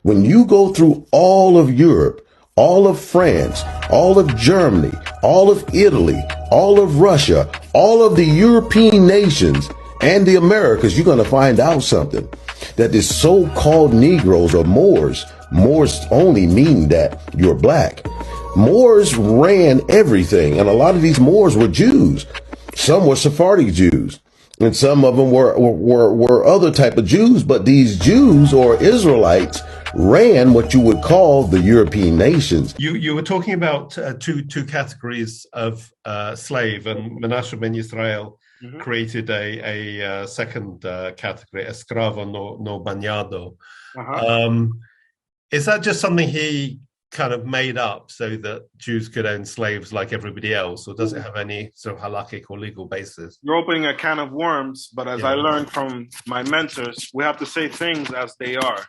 When you go through all of Europe, all of France, all of Germany, all of Italy, all of Russia, all of the European nations, and the Americas, you're going to find out something. That the so-called Negroes or Moors only mean that you're black. Moors ran everything, and a lot of these Moors were Jews. Some were Sephardic Jews, and some of them were other type of Jews. But these Jews or Israelites ran what you would call the European nations. You were talking about two categories of slave, and Menashe ben Yisrael created a second category, escravo no bañado. Is that just something he kind of made up so that Jews could own slaves like everybody else, or does it have any sort of halakhic or legal basis? You're opening a can of worms, but as I learned from my mentors, we have to say things as they are.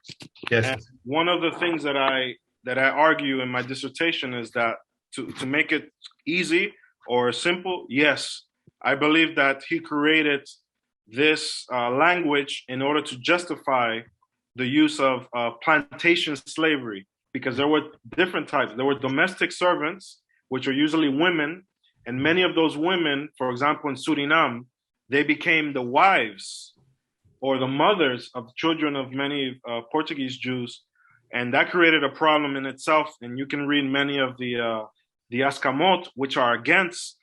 Yes. And one of the things that I argue in my dissertation is that to make it easy or simple, yes, I believe that he created this language in order to justify the use of plantation slavery, because there were different types. There were domestic servants, which are usually women, and many of those women, for example, in Suriname, they became the wives or the mothers of children of many Portuguese Jews, and that created a problem in itself. And you can read many of the Askamot, which are against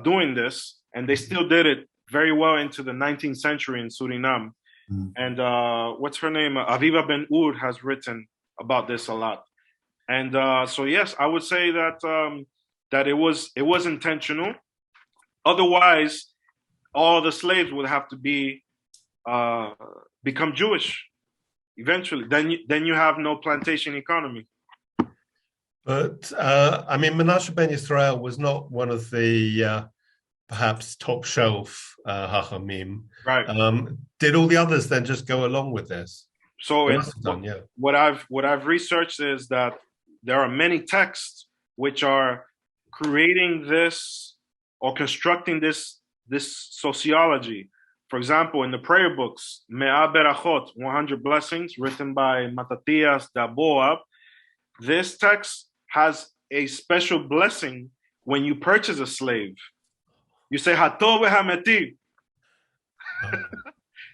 doing this, and they still did it very well into the 19th century in Suriname. And what's her name? Aviva Ben-Ur has written about this a lot. And so, yes, I would say that that it was intentional. Otherwise, all the slaves would have to become Jewish eventually. Then you have no plantation economy. But I mean, Menashe ben Yisrael was not one of the perhaps top shelf Hachamim. Right. Did all the others then just go along with this? So what I've researched is that there are many texts which are creating this or constructing this sociology. For example, in the prayer books, Me'ah Berachot, 100 blessings, written by Matatias Daboab, this text has a special blessing when you purchase a slave. You say Hatov v'Hametiv.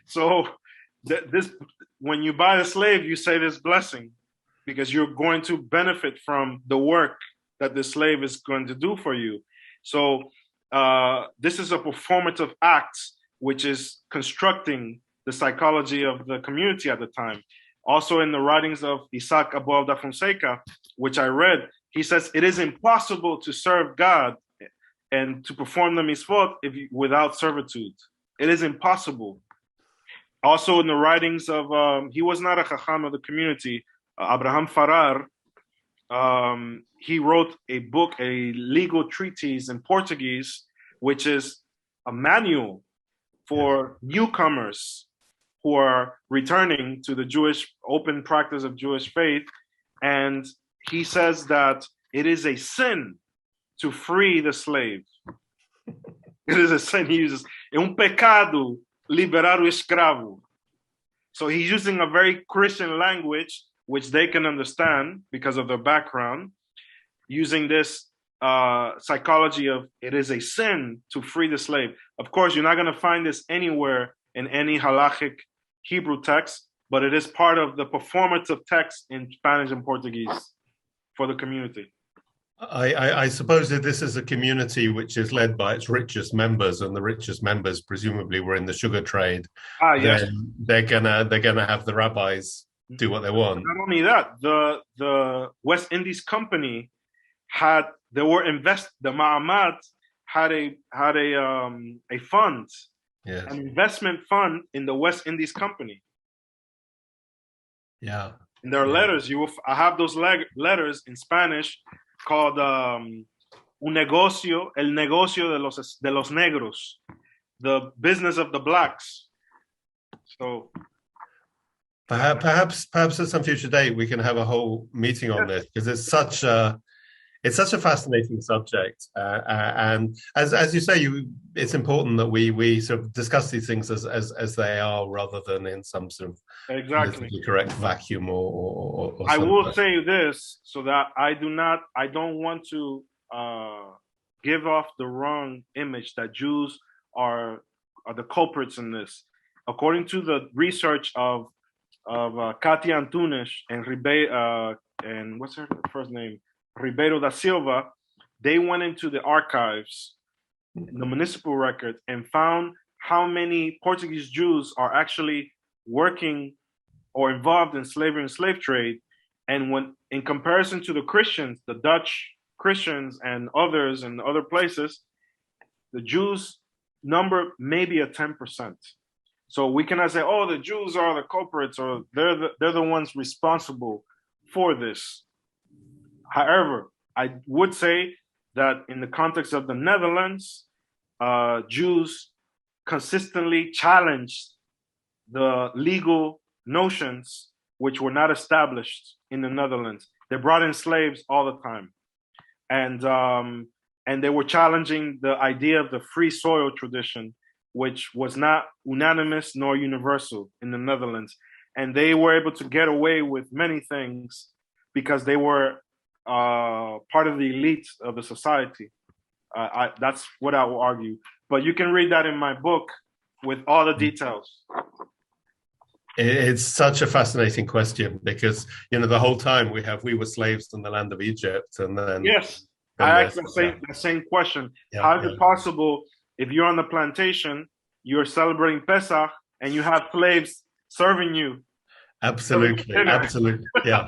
So this, when you buy a slave, you say this blessing because you're going to benefit from the work that the slave is going to do for you. So this is a performative act which is constructing the psychology of the community at the time. Also in the writings of Isaac Aboab da Fonseca, which I read, he says it is impossible to serve God and to perform the mitzvot without servitude. It is impossible. Also in the writings of, he was not a chacham of the community, Abraham Farrar, he wrote a book, a legal treatise in Portuguese, which is a manual for newcomers who are returning to the Jewish open practice of Jewish faith. And he says that it is a sin to free the slave. It is a sin. He uses, é pecado liberar o escravo. So he's using a very Christian language, which they can understand because of their background, using this psychology of it is a sin to free the slave. Of course, you're not going to find this anywhere in any halachic Hebrew text, but it is part of the performative text in Spanish and Portuguese for the community. I suppose that this is a community which is led by its richest members, and the richest members presumably were in the sugar trade. Yes. Then they're gonna have the rabbis do what they want. Not only that, the West Indies Company had the Ma'amad had a fund, yes, an investment fund in the West Indies Company. Yeah. In their letters, I have those letters in Spanish called el negocio de los negros, the business of the blacks. So perhaps at some future date we can have a whole meeting on this, because it's such a It's such a fascinating subject, and as you say, it's important that we sort of discuss these things as they are, rather than in some sort of Exactly. politically correct vacuum or I something. will say this so that I don't want to give off the wrong image that Jews are the culprits in this. According to the research of Katia Antunes and what's her first name, Ribeiro da Silva, they went into the archives, the municipal record, and found how many Portuguese Jews are actually working or involved in slavery and slave trade. And when in comparison to the Christians, the Dutch Christians and others in other places, the Jews number maybe a 10%. So we cannot say, oh, the Jews are the culprits or they're the ones responsible for this. However, I would say that in the context of the Netherlands, Jews consistently challenged the legal notions which were not established in the Netherlands. They brought in slaves all the time, and they were challenging the idea of the free soil tradition, which was not unanimous nor universal in the Netherlands. And they were able to get away with many things because they were part of the elite of the society. That's what I will argue. But you can read that in my book with all the details. It's such a fascinating question because, the whole time we were slaves in the land of Egypt, and then yes, I asked the same question. How is it possible if you're on the plantation, you're celebrating Pesach, and you have slaves serving you? Absolutely, absolutely, yeah.